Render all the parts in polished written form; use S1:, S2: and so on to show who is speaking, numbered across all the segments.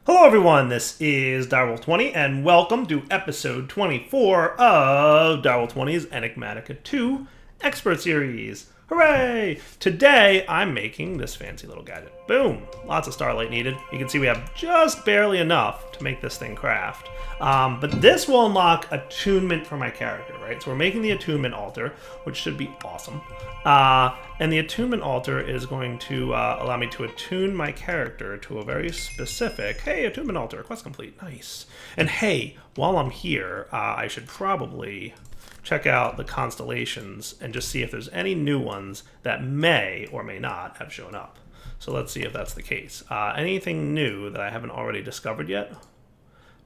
S1: Hello everyone, this is Direwolf20 and welcome to episode 24 of Direwolf20's Enigmatica 2 Expert Series. Hooray! Today I'm making this fancy little gadget. Boom! Lots of starlight needed. You can see we have just barely enough to make this thing craft. But this will unlock attunement for my character, right? So we're making the attunement altar, which should be awesome. And the attunement altar is going to allow me to attune my character to a very specific, hey, attunement altar, quest complete, nice. And hey, while I'm here, I should probably check out the constellations and just see if there's any new ones that may or may not have shown up. So let's see if that's the case. Anything new that I haven't already discovered yet?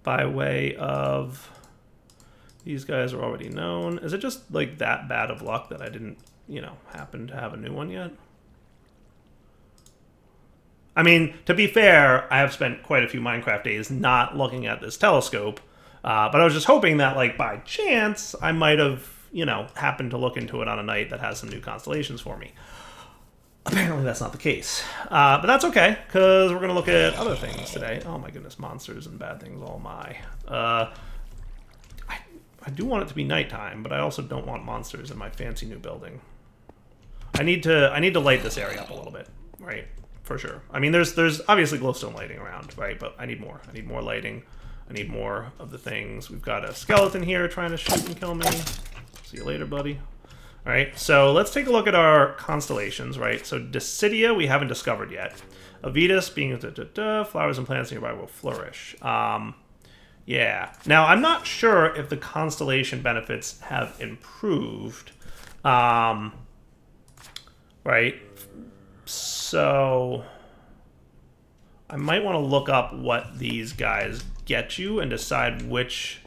S1: By way of, these guys are already known. Is it just like that bad of luck that I didn't, happen to have a new one yet? I mean, to be fair, I have spent quite a few Minecraft days not looking at this telescope, but I was just hoping that, like, by chance, I might have, happened to look into it on a night that has some new constellations for me. Apparently that's not the case. But that's okay, because we're going to look at other things today. Oh my goodness, monsters and bad things, oh my. I do want it to be nighttime, but I also don't want monsters in my fancy new building. I need to light this area up a little bit, right? For sure. I mean, there's obviously glowstone lighting around, right? But I need more. I need more lighting. I need more of the things. We've got a skeleton here trying to shoot and kill me. See you later, buddy. All right, so let's take a look at our constellations, right? So Decidia we haven't discovered yet. Avitus being flowers and plants nearby will flourish. Yeah. Now, I'm not sure if the constellation benefits have improved. Right? So I might want to look up what these guys get you and decide which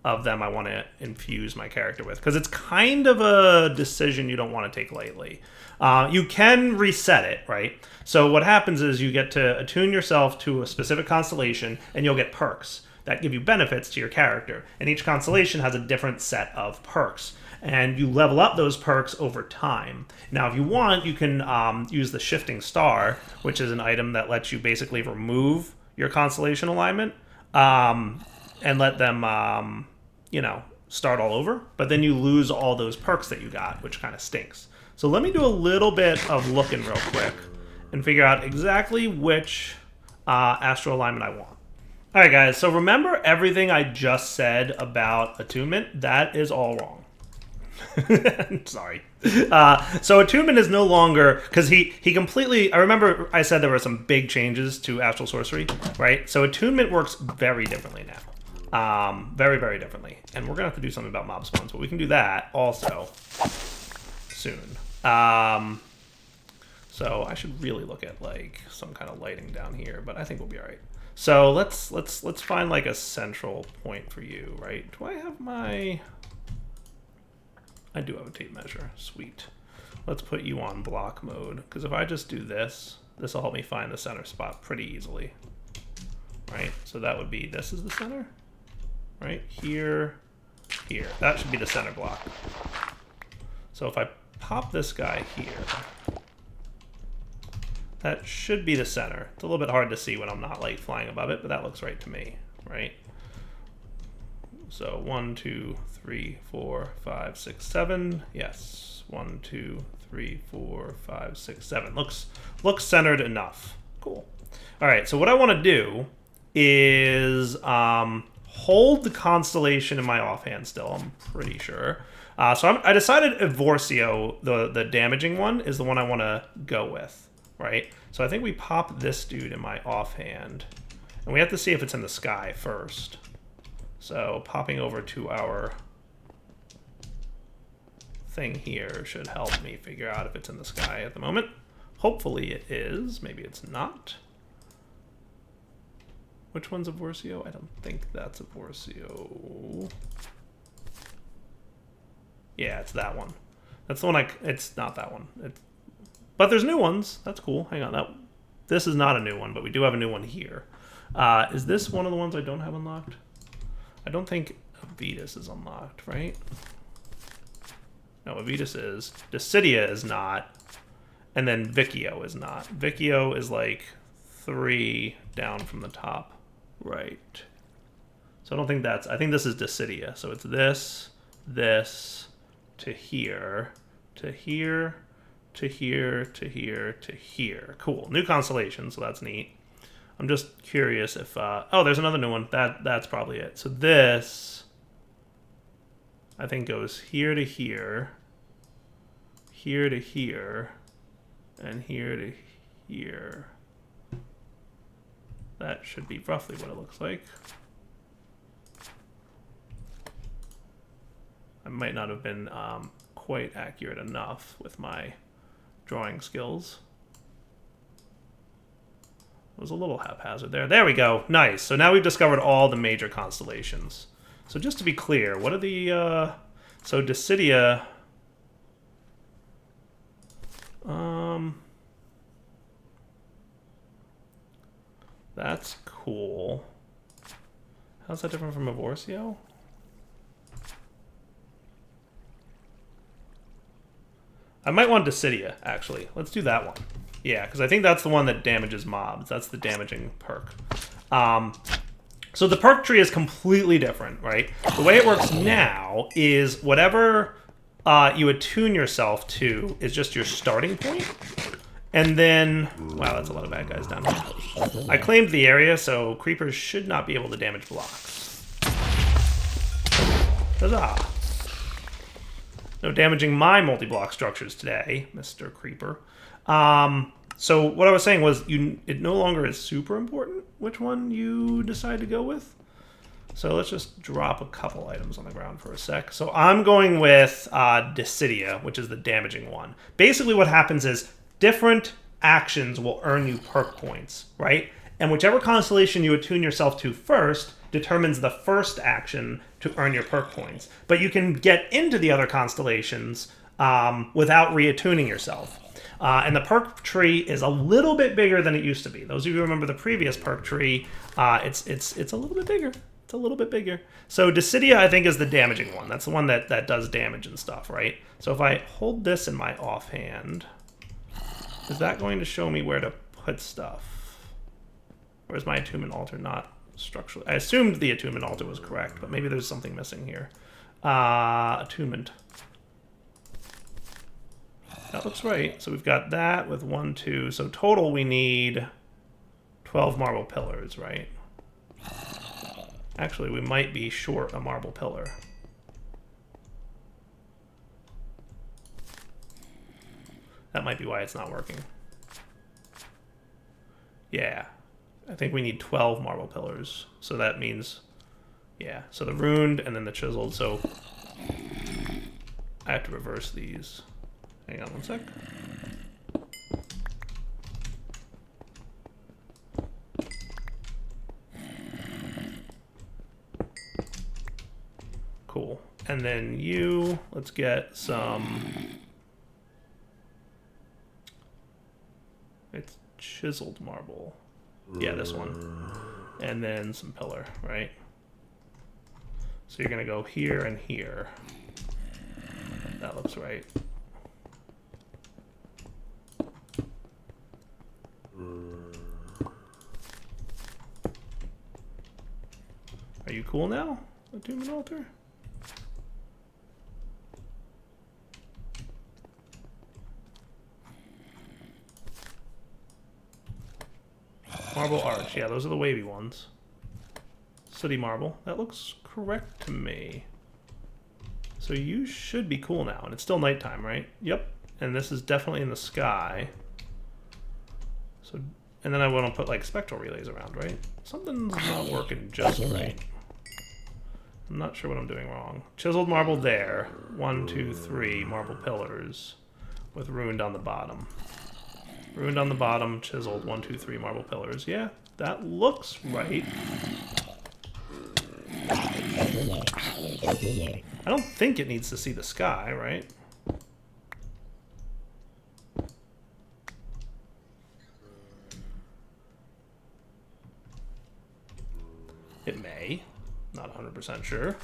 S1: of them I want to infuse my character with, because it's kind of a decision you don't want to take lightly. You can reset it, right? So what happens is you get to attune yourself to a specific constellation and you'll get perks that give you benefits to your character, and each constellation has a different set of perks, and you level up those perks over time. Now, if you want, you can use the shifting star, which is an item that lets you basically remove your constellation alignment and let them start all over, but then you lose all those perks that you got, which kind of stinks. So let me do a little bit of looking real quick and figure out exactly which astral alignment I want. All right, guys, so remember everything I just said about attunement? That is all wrong. Sorry. So attunement is no longer, because he completely, I remember I said there were some big changes to astral sorcery, right? So attunement works very differently now. Very, very differently. And we're going to have to do something about mob spawns, but we can do that also soon. So I should really look at like some kind of lighting down here, but I think we'll be all right. So let's find like a central point for you, right? Do I have my... I do have a tape measure. Sweet. Let's put you on block mode, because if I just do this, this will help me find the center spot pretty easily. Right? So that would be, this is the center. Right? Here, here. That should be the center block. So if I pop this guy here, that should be the center. It's a little bit hard to see when I'm not like flying above it, but that looks right to me, right? So 1, 2, 3, 4, 5, 6, 7. Yes. 1, 2, 3, 4, 5, 6, 7. Looks centered enough. Cool. All right. So what I want to do is hold the constellation in my offhand still. I'm pretty sure. So I decided Evorsio, the damaging one, is the one I want to go with. Right? So I think we pop this dude in my offhand. And we have to see if it's in the sky first. So popping over to our thing here should help me figure out if it's in the sky at the moment. Hopefully it is. Maybe it's not. Which one's Evorsio? I don't think that's Evorsio. Yeah, it's that one. That's the one it's not that one. But there's new ones. That's cool. Hang on. This is not a new one, but we do have a new one here. Is this one of the ones I don't have unlocked? I don't think Avitus is unlocked, right? No, Avitus is. Decidia is not. And then Vicio is not. Vicio is like 3 down from the top. Right. So I don't think that's... I think this is Dissidia. So it's this, this, to here, to here, to here, to here, to here. Cool. New constellation, so that's neat. I'm just curious if... oh, there's another new one. That's probably it. So this, I think, goes here to here, here to here, and here to here. That should be roughly what it looks like. I might not have been quite accurate enough with my drawing skills. It was a little haphazard there. There we go. Nice. So now we've discovered all the major constellations. So just to be clear, what are the... so Dissidia... that's cool. How's that different from Evorsio? I might want Dissidia, actually. Let's do that one. Yeah, because I think that's the one that damages mobs. That's the damaging perk. So the perk tree is completely different, right? The way it works now is whatever you attune yourself to is just your starting point. And then... wow, that's a lot of bad guys down here. I claimed the area, so creepers should not be able to damage blocks. Huzzah! No damaging my multi-block structures today, Mr. Creeper. So what I was saying was it no longer is super important which one you decide to go with. So let's just drop a couple items on the ground for a sec. So I'm going with Dissidia, which is the damaging one. Basically what happens is different actions will earn you perk points, right? And whichever constellation you attune yourself to first determines the first action to earn your perk points. But you can get into the other constellations without reattuning yourself. And the perk tree is a little bit bigger than it used to be. Those of you who remember the previous perk tree, it's a little bit bigger. It's a little bit bigger. So Dissidia, I think, is the damaging one. That's the one that does damage and stuff, right? So if I hold this in my offhand, is that going to show me where to put stuff? Or is my attunement altar not structurally... I assumed the attunement altar was correct, but maybe there's something missing here. Attunement. That looks right. So we've got that with 1, 2. So total we need 12 marble pillars, right? Actually, we might be short a marble pillar. That might be why it's not working. Yeah. I think we need 12 marble pillars. So that means... yeah. So the runed and then the chiseled. So I have to reverse these. Hang on one sec. Cool. And then you, let's get some... it's chiseled marble. Yeah, this one. And then some pillar, right? So you're going to go here and here. That looks right. Are you cool now, Attunement Altar? Marble Arch, yeah, those are the wavy ones. Sooty Marble, that looks correct to me. So you should be cool now, and it's still nighttime, right? Yep, and this is definitely in the sky. So, and then I want to put like spectral relays around, right? Something's not working just right. I'm not sure what I'm doing wrong. Chiseled marble there. 1, 2, 3 marble pillars with ruined on the bottom. Ruined on the bottom, chiseled 1, 2, 3 marble pillars. Yeah, that looks right. I don't think it needs to see the sky, right? It may. Not 100% sure.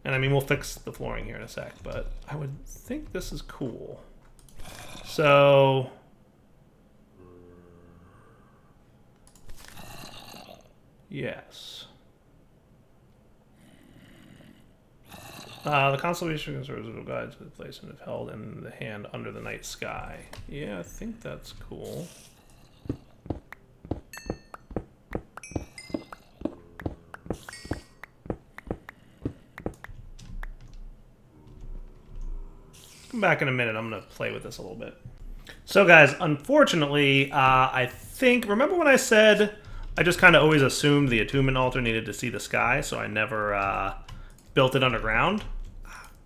S1: And I mean, we'll fix the flooring here in a sec, but I would think this is cool. So Yes. The constellation conserves little guides with place and if held in the hand under the night sky. Yeah, I think that's cool. Come back in a minute. I'm going to play with this a little bit. So, guys, unfortunately, I think... Remember when I said I just kind of always assumed the attunement altar needed to see the sky, so I never built it underground?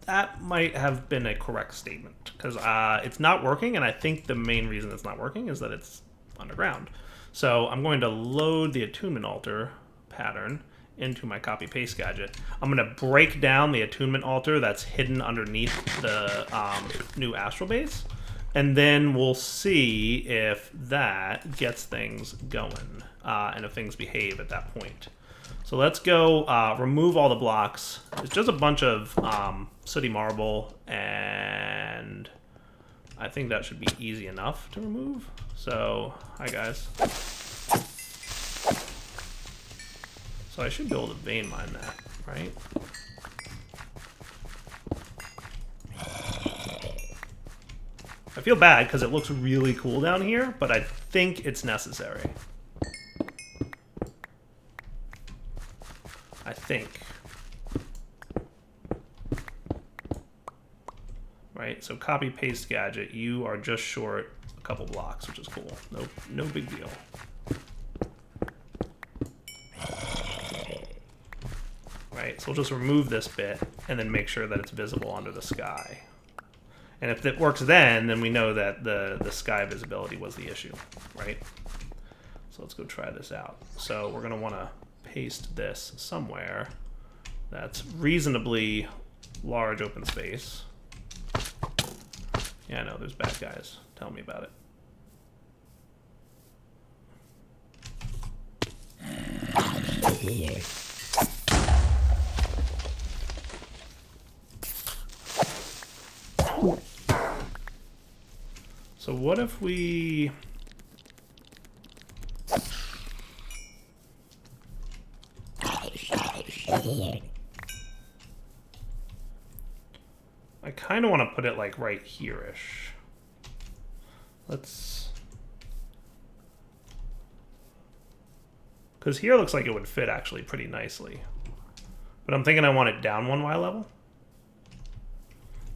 S1: That might have been a correct statement, because it's not working, and I think the main reason it's not working is that it's underground. So I'm going to load the attunement altar pattern into my copy-paste gadget. I'm going to break down the attunement altar that's hidden underneath the new Astral base, and then we'll see if that gets things going, and if things behave at that point. So let's go remove all the blocks. It's just a bunch of sooty marble, and I think that should be easy enough to remove. So, hi guys. So I should be able to vein mine that, right? I feel bad because it looks really cool down here, but I think it's necessary. I think. Right, so copy paste gadget, you are just short a couple blocks, which is cool. No big deal. Right, so we'll just remove this bit and then make sure that it's visible under the sky. And if it works then we know that the sky visibility was the issue, right? So let's go try this out. So we're gonna wanna paste this somewhere that's reasonably large open space. Yeah, I know, there's bad guys. Tell me about it. So what if we... I kind of want to put it like right here-ish. Let's... Because here looks like it would fit actually pretty nicely. But I'm thinking I want it down one Y level.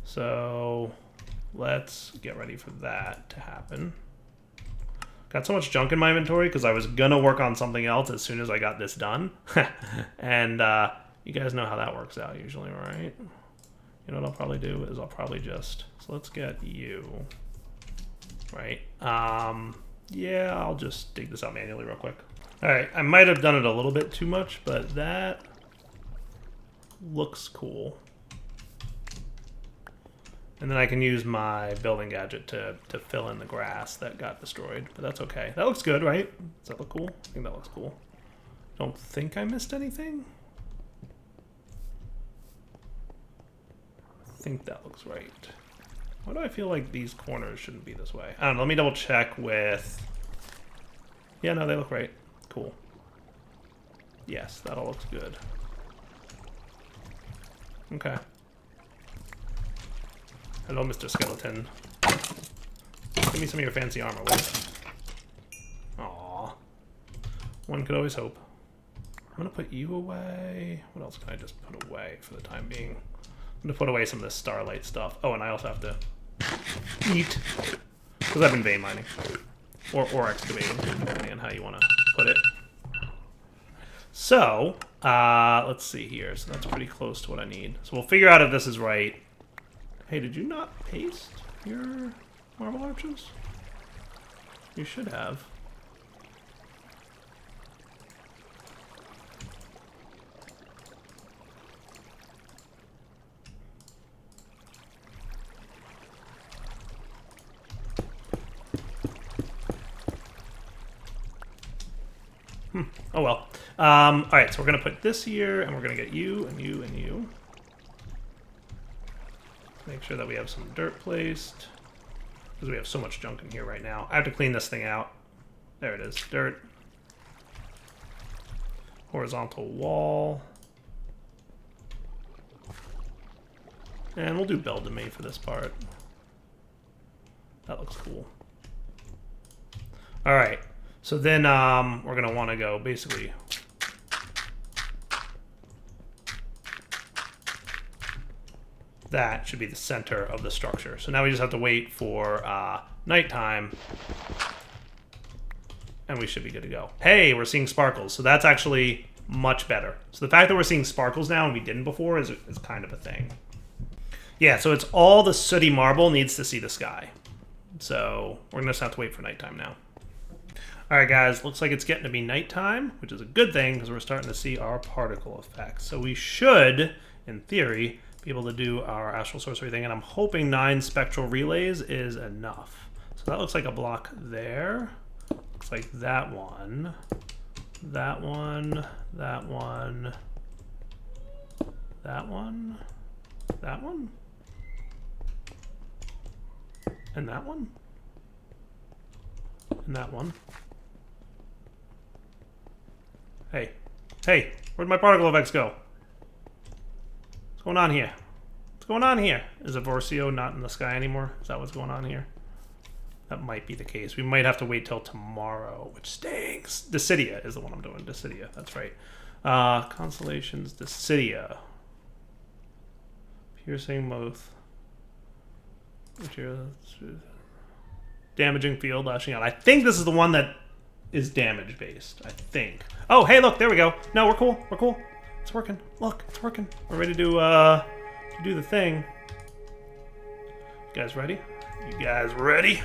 S1: So let's get ready for that to happen. Got so much junk in my inventory because I was gonna work on something else as soon as I got this done. And you guys know how that works out usually, right? You know what I'll probably do is I'll probably just... So let's get you. Right. Yeah, I'll just dig this out manually real quick. Alright, I might have done it a little bit too much, but that looks cool. And then I can use my building gadget to fill in the grass that got destroyed. But that's okay. That looks good, right? Does that look cool? I think that looks cool. Don't think I missed anything. I think that looks right. Why do I feel like these corners shouldn't be this way? I don't know. Let me double check with... Yeah, no, they look right. Cool. Yes, that all looks good. Okay. Hello, Mr. Skeleton. Give me some of your fancy armor, will you? Aww. One could always hope. I'm gonna put you away. What else can I just put away for the time being? I'm gonna put away some of this starlight stuff. Oh, and I also have to eat. Because I've been vein mining. Or excavating, depending on how you want to put it. So, let's see here. So that's pretty close to what I need. So we'll figure out if this is right. Hey, did you not paste your marble arches? You should have. Oh well. Alright, so we're going to put this here, and we're going to get you, and you, and you. Make sure that we have some dirt placed, because we have so much junk in here right now. I have to clean this thing out. There it is, dirt. horizontal wall. And we'll do build to me for this part. That looks cool. All right, so then we're gonna want to go basically. That should be the center of the structure. So now we just have to wait for nighttime, and we should be good to go. Hey, we're seeing sparkles, so that's actually much better. So the fact that we're seeing sparkles now and we didn't before is kind of a thing. Yeah, so it's all the sooty marble needs to see the sky. So we're gonna just have to wait for nighttime now. All right, guys, looks like it's getting to be nighttime, which is a good thing because we're starting to see our particle effects. So we should, in theory, be able to do our astral sorcery thing, and I'm hoping 9 spectral relays is enough. So that looks like a block there. Looks like that one, that one, that one, that one, that one, and that one, and that one. Hey, hey, where'd my particle effects go? What's going on here? What's going on here? Is Evorsio not in the sky anymore? Is that what's going on here? That might be the case. We might have to wait till tomorrow, which stinks. Decidia is the one I'm doing. Decidia, that's right. Constellations, Decidia. Piercing both. Damaging field, lashing out. I think this is the one that is damage based. I think. Oh, hey, look, there we go. No, we're cool. We're cool. It's working. Look, it's working. We're ready to do the thing. You guys ready? You guys ready?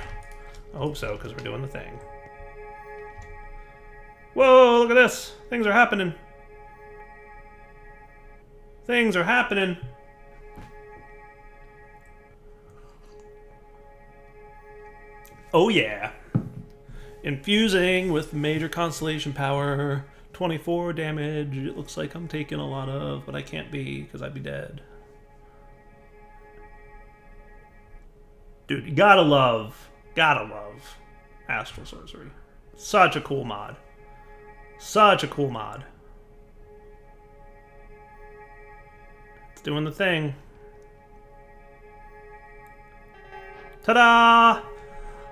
S1: I hope so, because we're doing the thing. Whoa, look at this. Things are happening. Things are happening. Oh, yeah. Infusing with major constellation power. 24 damage. It looks like I'm taking a lot of, but I can't be because I'd be dead. Dude, you gotta love Astral Sorcery. Such a cool mod. Such a cool mod. It's doing the thing. Ta-da!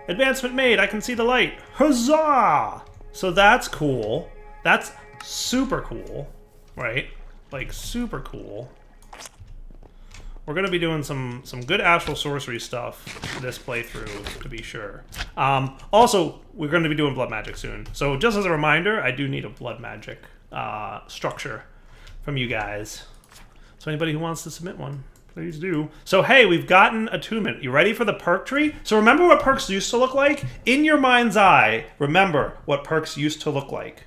S1: Advancement made. I can see the light. Huzzah! So that's cool. That's super cool, right? Like, super cool. We're going to be doing some good Astral Sorcery stuff this playthrough, to be sure. Also, we're going to be doing Blood Magic soon. So just as a reminder, I do need a Blood Magic structure from you guys. So anybody who wants to submit one, please do. So hey, we've gotten attunement. You ready for the perk tree? So remember what perks used to look like? In your mind's eye, remember what perks used to look like.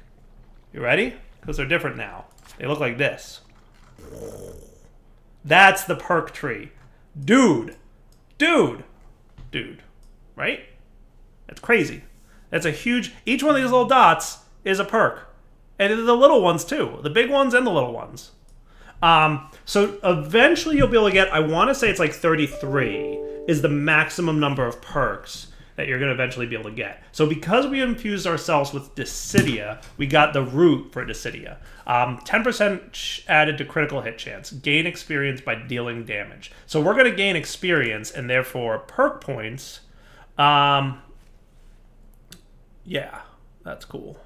S1: You ready? Because they're different now. They look like this. That's the perk tree. Dude. Right? That's crazy. That's a huge... Each one of these little dots is a perk. And the little ones, too. The big ones and the little ones. So eventually you'll be able to get... I want to say it's like 33 is the maximum number of perks that you're going to eventually be able to get. So because we infused ourselves with Decidia, we got the root for Decidia. 10% added to critical hit chance. Gain experience by dealing damage. So we're going to gain experience and therefore perk points. Yeah, that's cool.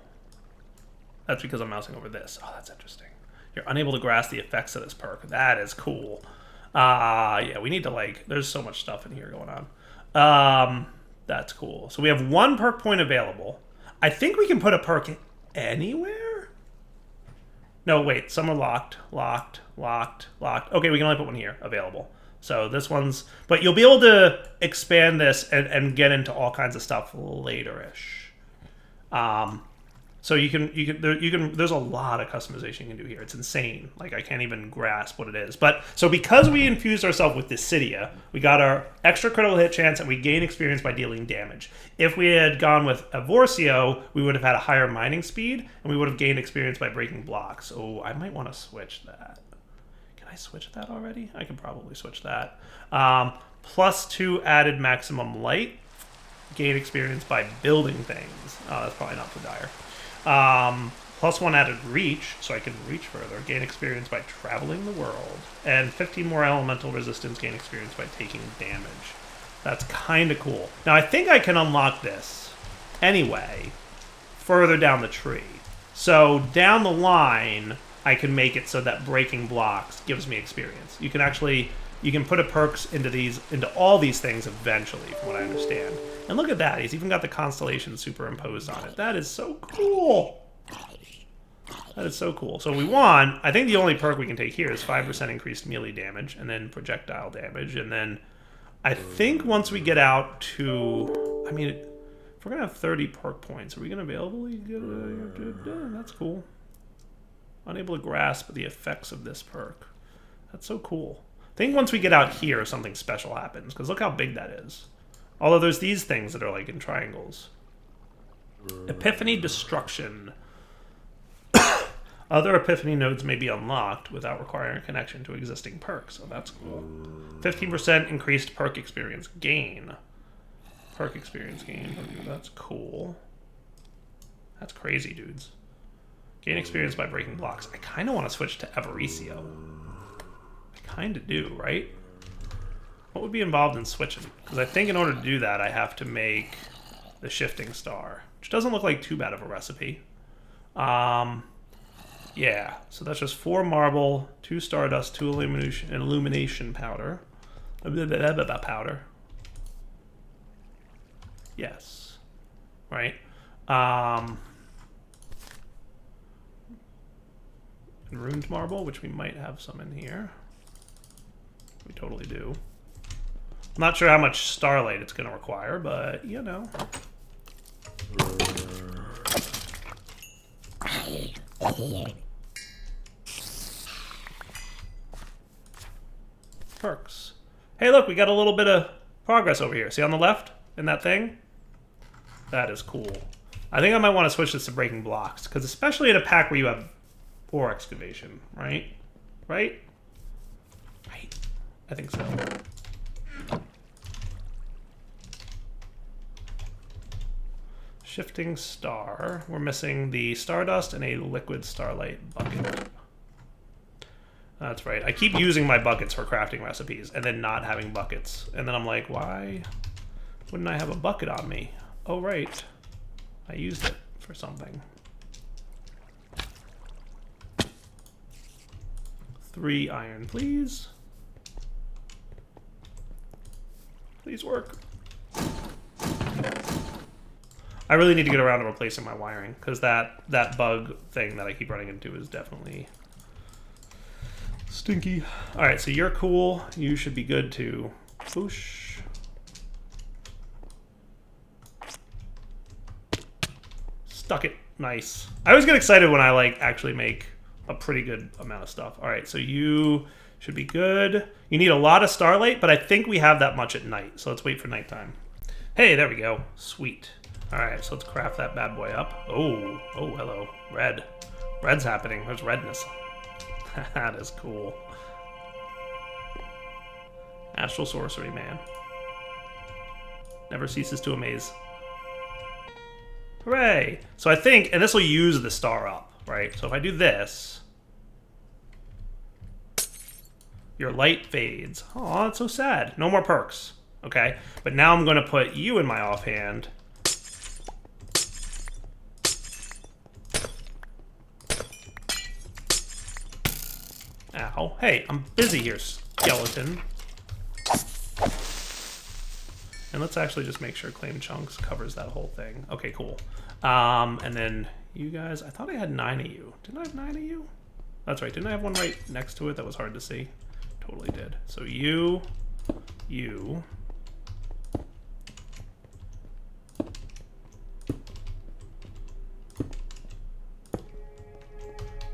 S1: That's because I'm mousing over this. Oh, that's interesting. You're unable to grasp the effects of this perk. That is cool. Yeah, we need to like... There's so much stuff in here going on. That's cool. So we have 1 perk point available. I think we can put a perk anywhere? No, wait. Some are locked. Okay, we can only put 1 here. Available. So this one's... But you'll be able to expand this and get into all kinds of stuff later-ish. So you can there's a lot of customization you can do here. It's insane. Like, I can't even grasp what it is. But so because we infused ourselves with Decidia, we got our extra critical hit chance and we gain experience by dealing damage. If we had gone with Evorsio, we would have had a higher mining speed and we would have gained experience by breaking blocks. Oh, I might want to switch that. Can I switch that already? I can probably switch that. +2 added maximum light. Gain experience by building things. Oh, that's probably not so dire. +1 added reach, so I can reach further. Gain experience by traveling the world. And 15 more elemental resistance, gain experience by taking damage. That's kind of cool. Now, I think I can unlock this anyway further down the tree. So down the line, I can make it so that breaking blocks gives me experience. You can put a perks into all these things eventually, from what I understand. And look at that, he's even got the constellation superimposed on it. That is so cool. That is so cool. So we want, I think the only perk we can take here is 5% increased melee damage, and then projectile damage, and then I think once we get out to, I mean, if we're gonna have 30 perk points, are we gonna be able to get, that's cool. Unable to grasp the effects of this perk. That's so cool. I think once we get out here, something special happens, because look how big that is. Although there's these things that are like in triangles. Epiphany Destruction. Other Epiphany nodes may be unlocked without requiring a connection to existing perks, so that's cool. 15% increased perk experience gain. Perk experience gain. That's cool. That's crazy, dudes. Gain experience by breaking blocks. I kind of want to switch to Evorsio. I kind of do, right? What would be involved in switching? Because I think in order to do that, I have to make the shifting star, which doesn't look like too bad of a recipe. Yeah, so that's just 4 marble, 2 stardust, 2 illumination powder. Powder. Yes. Right. And ruined marble, which we might have some in here. We totally do. I'm not sure how much starlight it's going to require, but, you know. Perks. Hey, look, we got a little bit of progress over here. See on the left in that thing? That is cool. I think I might want to switch this to breaking blocks, because especially in a pack where you have ore excavation, right? Right? Right. I think so. Shifting star. We're missing the stardust and a liquid starlight bucket. That's right. I keep using my buckets for crafting recipes and then not having buckets. And then I'm like, why wouldn't I have a bucket on me? Oh, right. I used it for something. 3 iron, please. Please work. I really need to get around to replacing my wiring, because that bug thing that I keep running into is definitely stinky. Alright, so you're cool. You should be good too. Boosh. Stuck it. Nice. I always get excited when I like actually make a pretty good amount of stuff. Alright, so you should be good. You need a lot of starlight, but I think we have that much at night, so let's wait for nighttime. Hey, there we go. Sweet. Alright, so let's craft that bad boy up. Oh, hello. Red. Red's happening. There's redness. That is cool. Astral sorcery, man. Never ceases to amaze. Hooray! So I think, and this will use the star up, right? So if I do this, your light fades. Oh, that's so sad. No more perks. Okay, but now I'm going to put you in my offhand. Ow. Hey, I'm busy here, skeleton. And let's actually just make sure Claim Chunks covers that whole thing. Okay, cool. And then you guys, I thought I had 9 of you. Didn't I have 9 of you? That's right. Didn't I have one right next to it that was hard to see? Totally did. So you.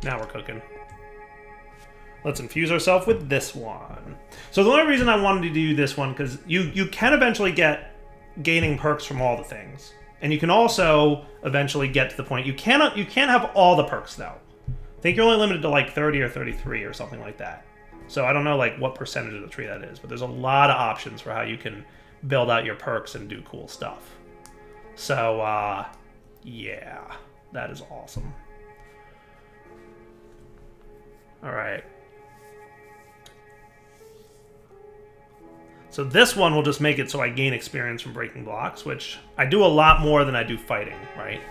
S1: Now we're cooking. Let's infuse ourselves with this one. So the only reason I wanted to do this one, because you can eventually get gaining perks from all the things. And you can also eventually get to the point, you can't have all the perks though. I think you're only limited to like 30 or 33 or something like that. So I don't know like what percentage of the tree that is, but there's a lot of options for how you can build out your perks and do cool stuff. So, yeah, that is awesome. All right. So this one will just make it so I gain experience from breaking blocks, which I do a lot more than I do fighting, right?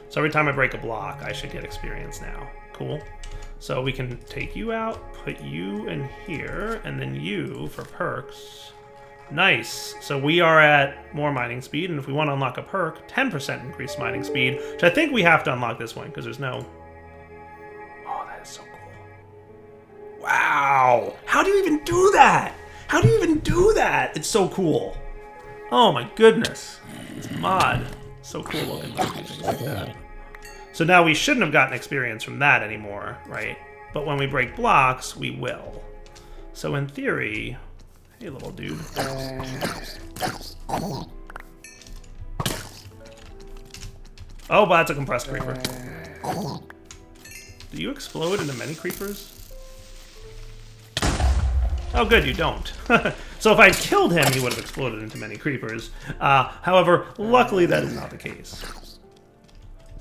S1: So every time I break a block, I should get experience now. Cool. So we can take you out, put you in here, and then you for perks. Nice. So we are at more mining speed, and if we want to unlock a perk, 10% increased mining speed, which I think we have to unlock this one because there's no... Oh, that is so cool. Wow. How do you even do that? How do you even do that? It's so cool. Oh my goodness. It's mod. So cool looking to do things like that. So now we shouldn't have gotten experience from that anymore, right? But when we break blocks, we will. So in theory... Hey, little dude. Oh, but that's a compressed creeper. Do you explode into many creepers? Oh, good, you don't. So if I killed him, he would have exploded into many creepers. However, luckily that is not the case.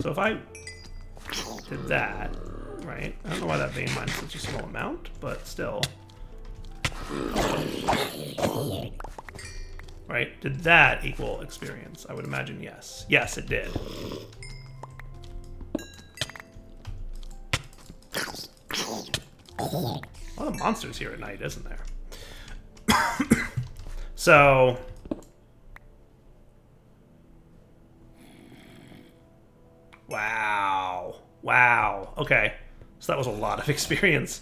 S1: So if I did that, right? I don't know why that vein mine is such a small amount, but still. Right? Did that equal experience? I would imagine yes. Yes, it did. A lot of monsters here at night, isn't there? So... Wow. Wow. Okay. So that was a lot of experience.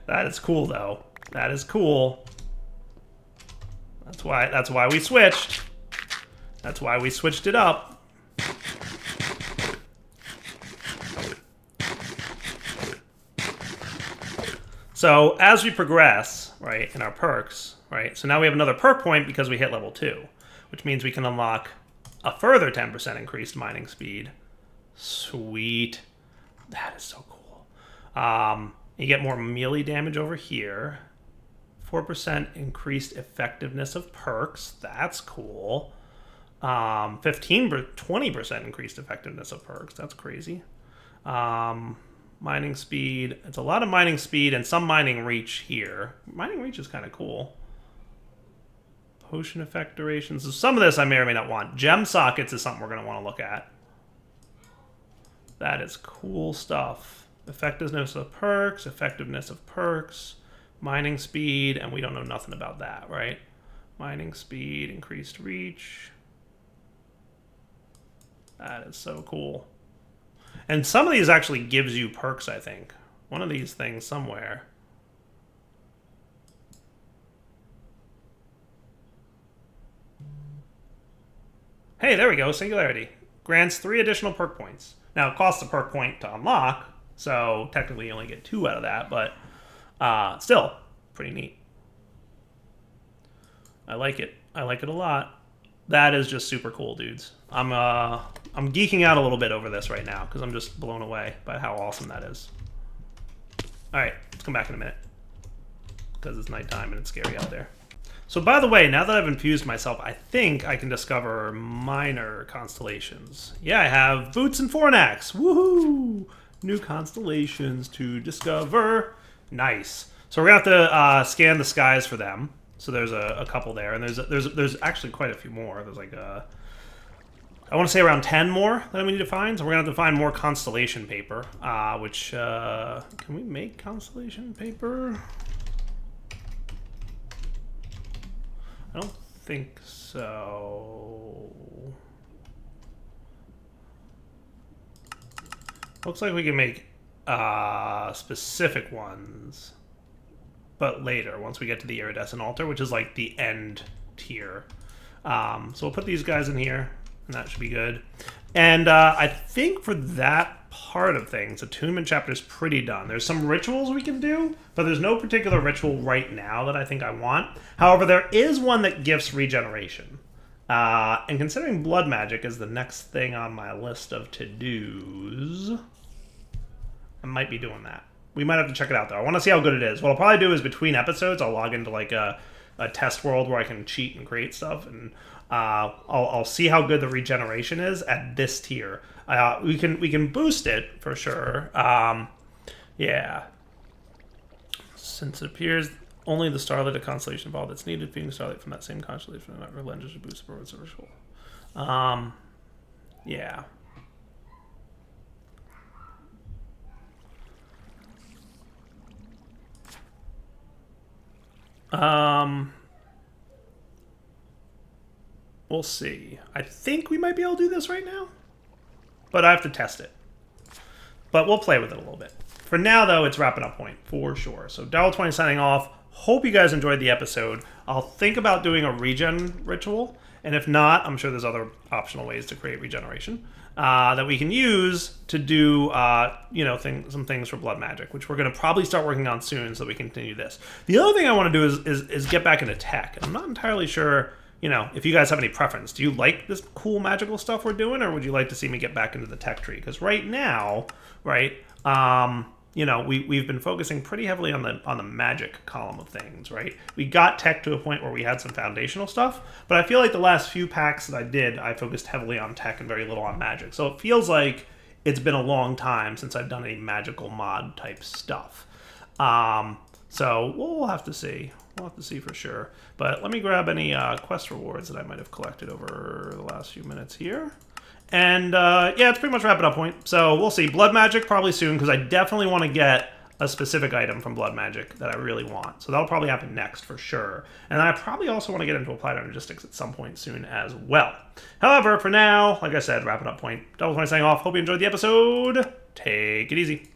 S1: That is cool, though. That is cool. That's why we switched. That's why we switched it up. So as we progress, right, in our perks, right, so now we have another perk point because we hit level 2, which means we can unlock a further 10% increased mining speed. Sweet. That is so cool. You get more melee damage over here. 4% increased effectiveness of perks. That's cool. 20% increased effectiveness of perks. That's crazy. Mining speed. It's a lot of mining speed and some mining reach here. Mining reach is kind of cool. Potion effect duration. So some of this I may or may not want. Gem sockets is something we're going to want to look at. That is cool stuff. Effectiveness of perks, mining speed, and we don't know nothing about that, right? Mining speed, increased reach. That is so cool. And some of these actually gives you perks, I think. One of these things somewhere. Hey, there we go, Singularity. Grants 3 additional perk points. Now, it costs a perk point to unlock, so technically you only get 2 out of that, but still, pretty neat. I like it. I like it a lot. That is just super cool, dudes. I'm geeking out a little bit over this right now because I'm just blown away by how awesome that is. All right, let's come back in a minute because it's nighttime and it's scary out there. So by the way, now that I've infused myself, I think I can discover minor constellations. Yeah, I have Boots and Fornax. Woohoo! New constellations to discover. Nice. So we're gonna have to scan the skies for them. So there's a couple there, and there's actually quite a few more. There's like I want to say around 10 more that we need to find. So we're gonna have to find more constellation paper. Which can we make constellation paper? I don't think so. Looks like we can make specific ones, but later, once we get to the iridescent altar, which is like the end tier. So we'll put these guys in here, and that should be good. And I think for that part of things, attunement chapter is pretty done. There's some rituals we can do, but there's no particular ritual right now that I think I want. However, there is one that gives regeneration. And considering blood magic is the next thing on my list of to-dos, I might be doing that. We might have to check it out, though. I want to see how good it is. What I'll probably do is between episodes, I'll log into like a test world where I can cheat and create stuff, and I'll see how good the regeneration is at this tier. We can boost it for sure. Yeah. Since it appears only the starlight of constellation involved that's needed, feeding starlight from that same constellation and not relentless to boost forward social. Yeah. We'll see. I think we might be able to do this right now, but I have to test it. But we'll play with it a little bit. For now, though, it's wrapping up point for sure. So Darryl20 signing off. Hope you guys enjoyed the episode. I'll think about doing a regen ritual, and if not, I'm sure there's other optional ways to create regeneration that we can use to do, some things for blood magic, which we're going to probably start working on soon, so that we continue this. The other thing I want to do is get back into tech. I'm not entirely sure, if you guys have any preference. Do you like this cool magical stuff we're doing, or would you like to see me get back into the tech tree? Because right now, right, we've been focusing pretty heavily on the magic column of things, right? We got tech to a point where we had some foundational stuff, but I feel like the last few packs that I did, I focused heavily on tech and very little on magic. So it feels like it's been a long time since I've done any magical mod type stuff. So we'll have to see. We'll have to see for sure. But let me grab any quest rewards that I might have collected over the last few minutes here. And it's pretty much wrapping up point. So we'll see. Blood magic probably soon, because I definitely want to get a specific item from blood magic that I really want. So that'll probably happen next for sure. And I probably also want to get into applied energistics at some point soon as well. However, for now, like I said, wrapping up point. Darryl20 signing off. Hope you enjoyed the episode. Take it easy.